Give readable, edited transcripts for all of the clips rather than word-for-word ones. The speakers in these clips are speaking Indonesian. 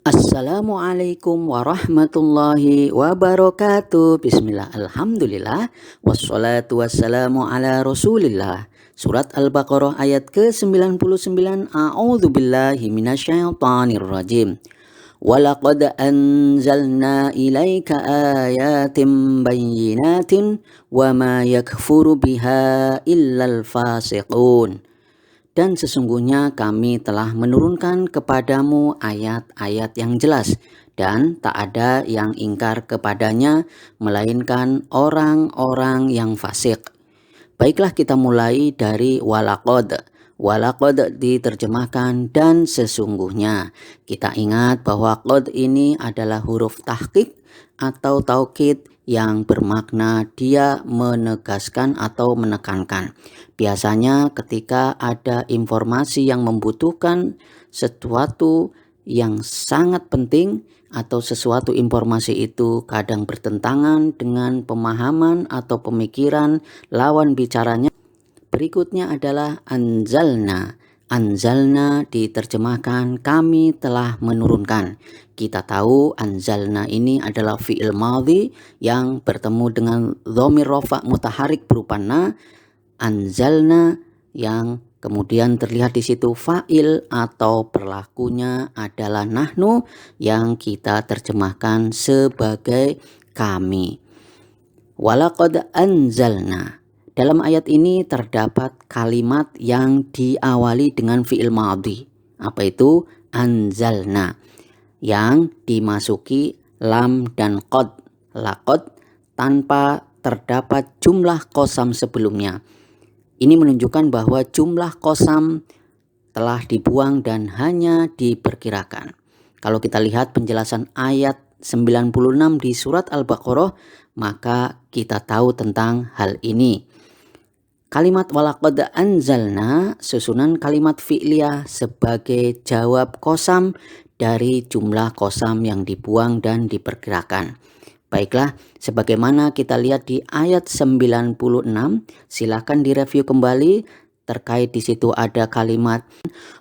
Assalamualaikum warahmatullahi wabarakatuh. Bismillah, alhamdulillah, wassalatu wassalamu ala rasulillah. Surat Al-Baqarah ayat ke-99. A'udzubillahi minasyaitonirrajim. Walaqad anzalna ilaika ayatin bayyinatin wa ma yakfuru biha illal fasiqun. Dan sesungguhnya kami telah menurunkan kepadamu ayat-ayat yang jelas, dan tak ada yang ingkar kepadanya, melainkan orang-orang yang fasik. Baiklah, kita mulai dari walaqad. Walaqad diterjemahkan dan sesungguhnya. Kita ingat bahwa qad ini adalah huruf tahqiq atau taukid yang bermakna dia menegaskan atau menekankan. Biasanya ketika ada informasi yang membutuhkan sesuatu yang sangat penting atau sesuatu informasi itu kadang bertentangan dengan pemahaman atau pemikiran lawan bicaranya. Berikutnya adalah anzalna. Anzalna diterjemahkan kami telah menurunkan. Kita tahu anzalna ini adalah fi'il madhi yang bertemu dengan dhamir rafa' mutaharik berupa na. Anzalna yang kemudian terlihat di situ fa'il atau perlakunya adalah nahnu yang kita terjemahkan sebagai kami. Walaqad anzalna. Dalam ayat ini terdapat kalimat yang diawali dengan fi'il madhi. Apa itu? Anzalna. Yang dimasuki lam dan qad. Laqad tanpa terdapat jumlah qasam sebelumnya. Ini menunjukkan bahwa jumlah qasam telah dibuang dan hanya diperkirakan. Kalau kita lihat penjelasan ayat 96 di surat Al-Baqarah, maka kita tahu tentang hal ini. Kalimat walaqad anzalna susunan kalimat fi'liyah sebagai jawab qasam dari jumlah qasam yang dibuang dan diperkirakan. Baiklah, sebagaimana kita lihat di ayat 96, silakan direview kembali. Terkait di situ ada kalimat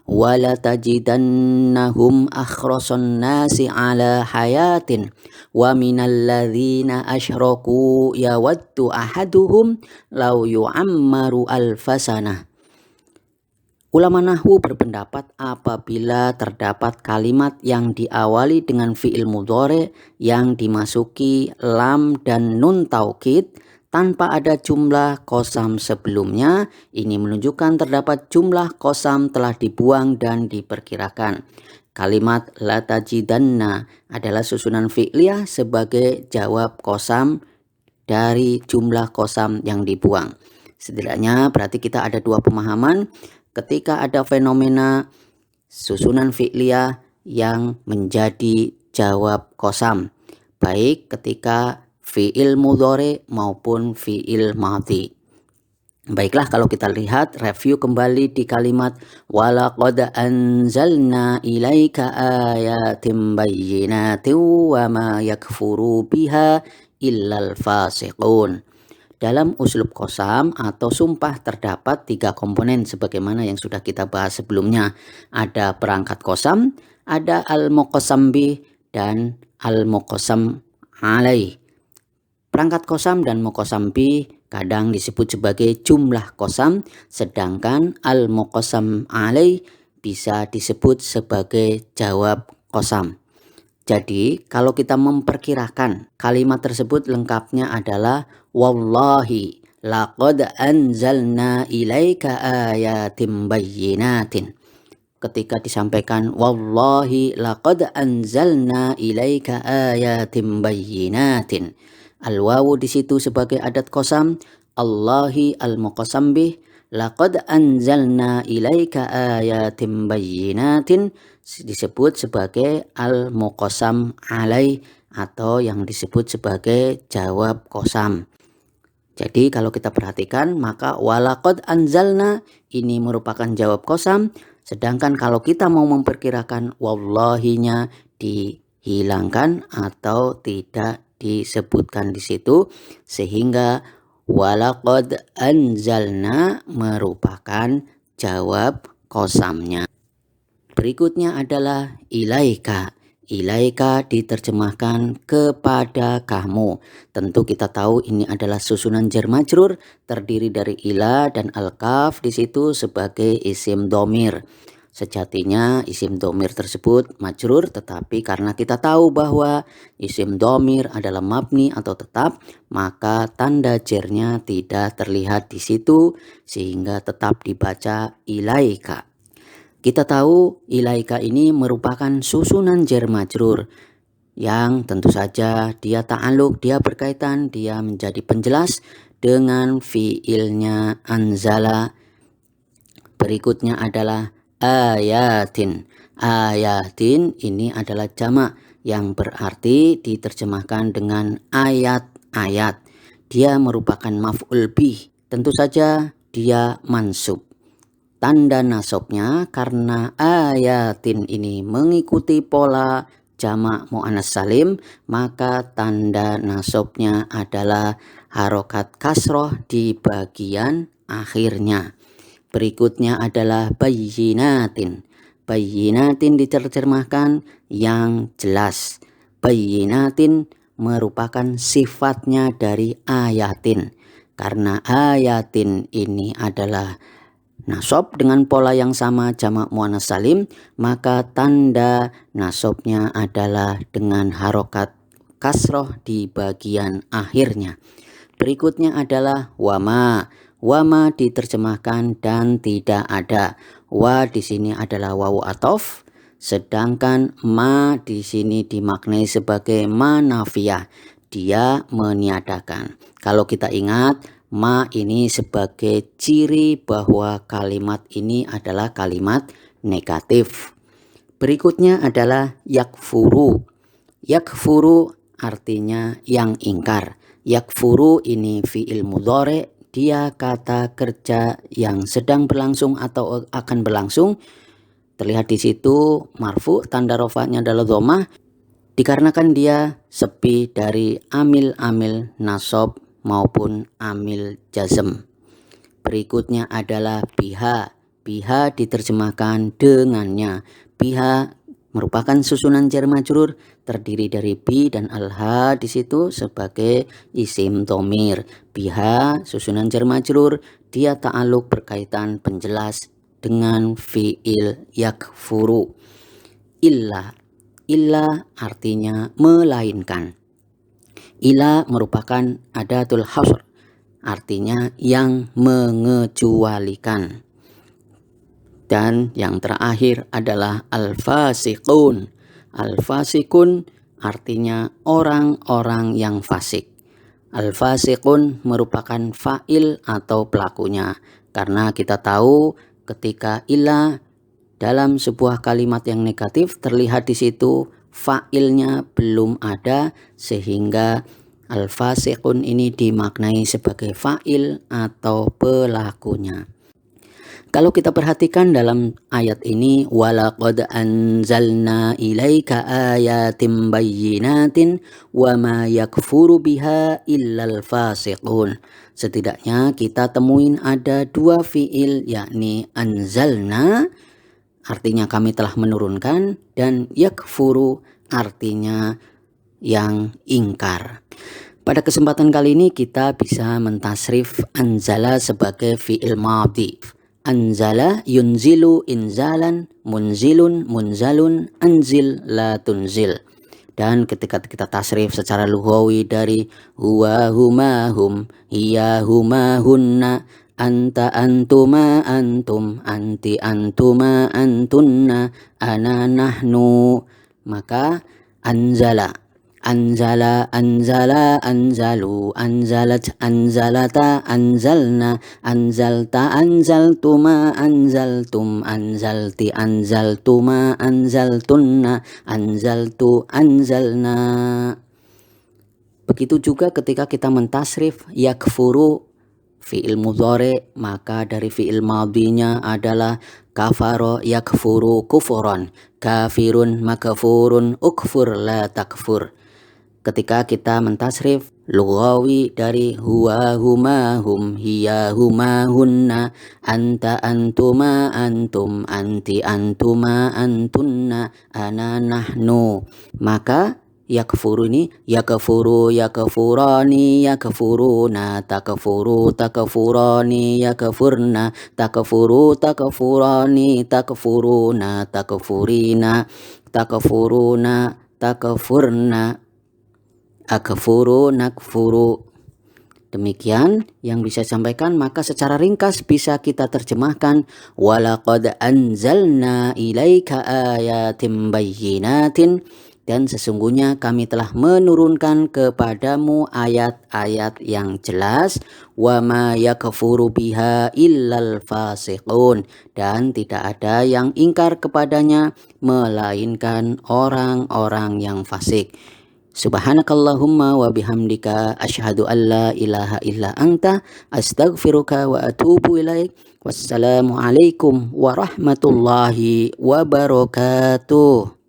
wala tajidannahum akhrasan nasi ala hayatin wa minal ladzina asyraku yawaddu ahaduhum law yu'ammaru alfasanah. Ulama nahwu berpendapat apabila terdapat kalimat yang diawali dengan fi'il mudhari yang dimasuki lam dan nun taukid tanpa ada jumlah qasam sebelumnya, ini menunjukkan terdapat jumlah qasam telah dibuang dan diperkirakan. Kalimat la tajidanna adalah susunan fi'liyah sebagai jawab qasam dari jumlah qasam yang dibuang. Setidaknya berarti kita ada dua pemahaman ketika ada fenomena susunan fi'liyah yang menjadi jawab qasam, baik ketika fi'il mudhari maupun fi'il madhi. Baiklah, kalau kita lihat review kembali di kalimat walaqad anzalna ilaika ayatin bayyinatin wa ma yakfuru biha illal fasiqun. Dalam uslub qasam atau sumpah terdapat tiga komponen sebagaimana yang sudah kita bahas sebelumnya. Ada perangkat qasam, ada al-muqassam bih dan al-muqassam alaih. Perangkat qasam dan muqassam bih kadang disebut sebagai jumlah qasam, sedangkan al-muqassam alaih bisa disebut sebagai jawab qasam. Jadi kalau kita memperkirakan kalimat tersebut lengkapnya adalah wallahi laqad anzalna ilaika ayatin bayyinatin. Ketika disampaikan wallahi laqad anzalna ilaika ayatin bayyinatin, al-wawu di situ sebagai adat qasam, Allahi al-muqassam bih, laqad anzalna ilaika ayatin bayyinatin disebut sebagai al-muqassam alaih atau yang disebut sebagai jawab qasam. Jadi kalau kita perhatikan maka walaqad anzalna ini merupakan jawab qasam, sedangkan kalau kita mau memperkirakan wallahinya dihilangkan atau tidak disebutkan di situ, sehingga walaqad anzalna merupakan jawab qasamnya. Berikutnya adalah ilaika. Ilaika diterjemahkan kepada kamu. Tentu kita tahu ini adalah susunan jar majrur terdiri dari ila dan al-kaf di situ sebagai isim domir. Sejatinya isim domir tersebut majrur, tetapi karena kita tahu bahwa isim domir adalah mabni atau tetap, maka tanda jarnya tidak terlihat di situ sehingga tetap dibaca ilaika. Kita tahu ilaika ini merupakan susunan jar majrur yang tentu saja dia ta'aluk, dia berkaitan, dia menjadi penjelas dengan fiilnya anzala. Berikutnya adalah ayatin. Ayatin ini adalah jamak yang berarti diterjemahkan dengan ayat-ayat. Dia merupakan maf'ul bih. Tentu saja dia mansub. Tanda nasabnya karena ayatin ini mengikuti pola jamak muannas salim, maka tanda nasabnya adalah harokat kasroh di bagian akhirnya. Berikutnya adalah bayyinatin. Bayyinatin diterjemahkan yang jelas. Bayyinatin merupakan sifatnya dari ayatin. Karena ayatin ini adalah nasab dengan pola yang sama jamak muannas salim, maka tanda nasabnya adalah dengan harokat kasroh di bagian akhirnya. Berikutnya adalah wama. Wama diterjemahkan dan tidak ada. Wa di sini adalah wawu atof, sedangkan ma di sini dimaknai sebagai ma nafiyah. Dia meniadakan. Kalau kita ingat, ma ini sebagai ciri bahwa kalimat ini adalah kalimat negatif. Berikutnya adalah yakfuru. Yakfuru artinya yang ingkar. Yakfuru ini fi'il mudhari', dia kata kerja yang sedang berlangsung atau akan berlangsung. Terlihat di situ marfu, tanda rofa'nya adalah dhammah dikarenakan dia sepi dari amil-amil nasab maupun amil jazm. Berikutnya adalah biha. Biha diterjemahkan dengannya. Biha merupakan susunan jar majrur terdiri dari bi dan alha di situ sebagai isim dhamir. Biha susunan jar majrur, dia ta'aluk berkaitan penjelas dengan fiil yakfuru. Illa artinya melainkan. Ila merupakan adatul hasr, artinya yang mengecualikan. Dan yang terakhir adalah al-fasiqun. Al-fasiqun artinya orang-orang yang fasik. Al-fasiqun merupakan fa'il atau pelakunya. Karena kita tahu ketika ila dalam sebuah kalimat yang negatif terlihat di situ fa'ilnya belum ada, sehingga al-fasiqun ini dimaknai sebagai fa'il atau pelakunya. Kalau kita perhatikan dalam ayat ini, walaqad anzalna ilaika ayatin bayyinatin wa ma yakfuru biha illal fasiqun. Setidaknya kita temuin ada dua fiil, yakni anzalna artinya kami telah menurunkan, dan yakfuru artinya yang ingkar. Pada kesempatan kali ini kita bisa mentasrif anzala sebagai fi'il madhi. Anzala yunzilu inzalan, munzilun munzalun, anzil la tunzil. Dan ketika kita tasrif secara lughawi dari huwa huma hum, hiya huma hunna, anta antuma antum, anti antuma antunna, ana nahnu, maka anzala anzala anzala anzalu, anzalat anzalata anzalna, anzalta anzaltuma anzaltum, anzalti anzaltuma anzaltunna, anzaltu anzalna. Begitu juga ketika kita mentasrif yakfuru fi'il mudhari, maka dari fi'il madhinya adalah kafaro yakfuru kufuron, kafirun makfurun ukfur la takfur. Ketika kita mentasrif Lughawi dari huwa huma hum hiya huma hunna anta antuma antum anti antuma antunna ana nahnu. Maka yakfuru ini yakfuru yakfurani yakfuruna takfuru takfurani yakfurna takfuru takfurani takfuruna takfurina takfuruna takfurna akfuru nakfuru. Demikian yang bisa sampaikan, maka secara ringkas bisa kita terjemahkan walaqad anzalna ilaika ayatim bayyinatin, dan sesungguhnya kami telah menurunkan kepadamu ayat-ayat yang jelas, wa ma yakfuru biha illal fasiqun, dan tidak ada yang ingkar kepadanya melainkan orang-orang yang fasik. Subhanakallahumma wa bihamdika asyhadu an la ilaha illa anta astaghfiruka wa atubu ilaik. Wassalamu alaikum warahmatullahi wabarakatuh.